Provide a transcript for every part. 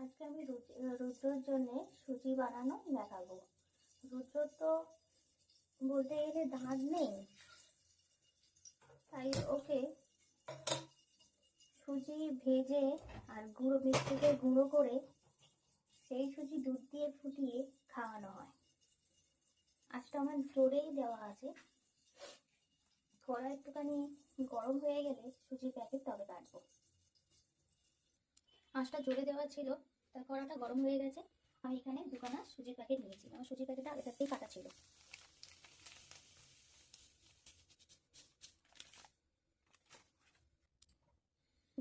আজকে আমি রুদ্রর জন্য সুজি বানানো দেখাবো। রুদ্র তো বলতে গেলে দাঁত নেই, তাই ওকে সুজি ভেজে আর গুঁড়ো মিষ্টিতে গুঁড়ো করে সেই সুজি দুধ দিয়ে ফুটিয়ে খাওয়ানো হয়। আজটা আমার জোরেই দেওয়া আছে। কড়া একটুখানি গরম হয়ে গেলে সুজির প্যাকেট তবে কাটবো। আঁচটা জোরে দেওয়া ছিল, তার কড়াটা গরম হয়ে গেছে। আমি এখানে দুখানা সুজির প্যাকেট নিয়েছি। আমার সুজির প্যাকেটটা আগে থাকতেই কাটা ছিল।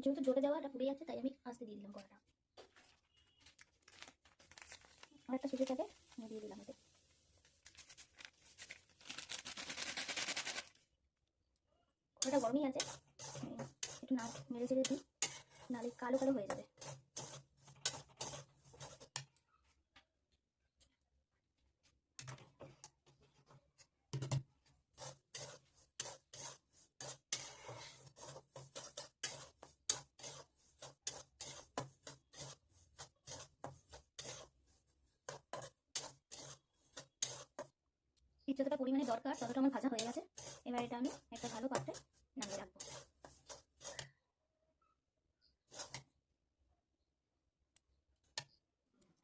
যেহেতু জোরে দেওয়াটা পুড়ে যাচ্ছে, তাই আমি আস্তে দিয়ে দিলাম কড়াটা। আর একটা সুজির প্যাকেট দিয়ে দিলাম এতে। কড়াটা গরমই আছে, একটু নাড় নেড়ে চেড়ে দিই, নাহলে কালো কালো হয়ে যাবে। যতটা পরিমাণে দরকার ততটা আমার ভাজা হয়ে গেছে। এবার এটা আমি একটা ভালো পাত্রে নামিয়ে রাখবো।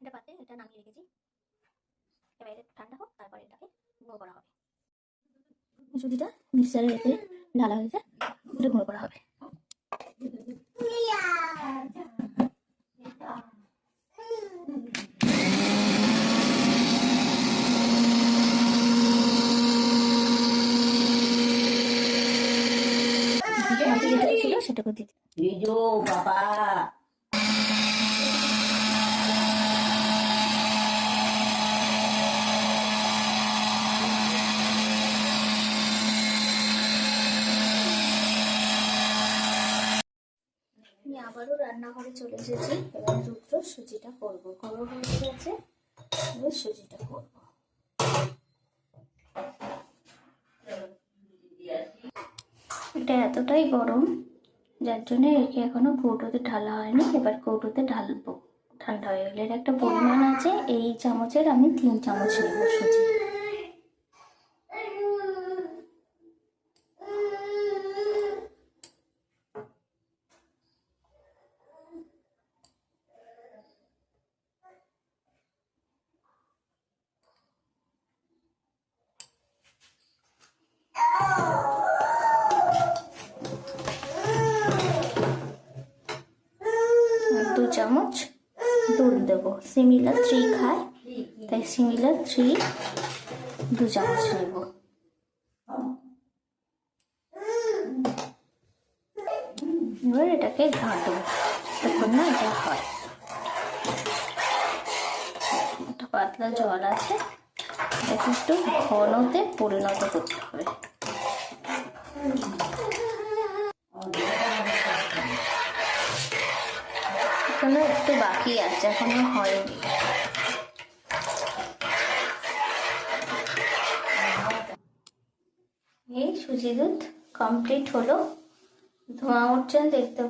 এটা পাত্রে এটা নামিয়ে রেখেছি। এবার এটা ঠান্ডা হোক, তারপর এটাকে গুঁড়ো করা হবে। সুজিটা মিক্সারে রেখে ঢালা হয়েছে, এটা গুঁড়ো করা হবে। সেটা করে দিতে বাবা আমি আবারও রান্নাঘরে চলে এসেছি। এবার রুদ্র সুজিটা করবো। গরম হয়ে গেছে, এবার সুজিটা করবো। এটা এতটাই গরম, যার জন্য একে এখনো কৌটোতে ঢালা হয়নি। এবার কৌটোতে ঢালবো। ঠান্ডা হয়ে গেলে এর একটা পরিমাণ আছে, এই চামচের আমি 3 চামচ নেব সুজি। আর 2 চামচ দুধ দেবো। সিমিলার 3 খায়, তাই সিমিলার 3 2 চামচ নেব। এবার এটাকে ঘাঁটবো তখন না এটা হয়। একটা পাতলা জল আছে, এটাকে একটু ঘনতে পরিণত করতে হবে। এখনো একটু বাকি আছে, এখনো হয়নি। এই সুজি দুধ কমপ্লিট হলো। ধোঁয়া উঠছে দেখতে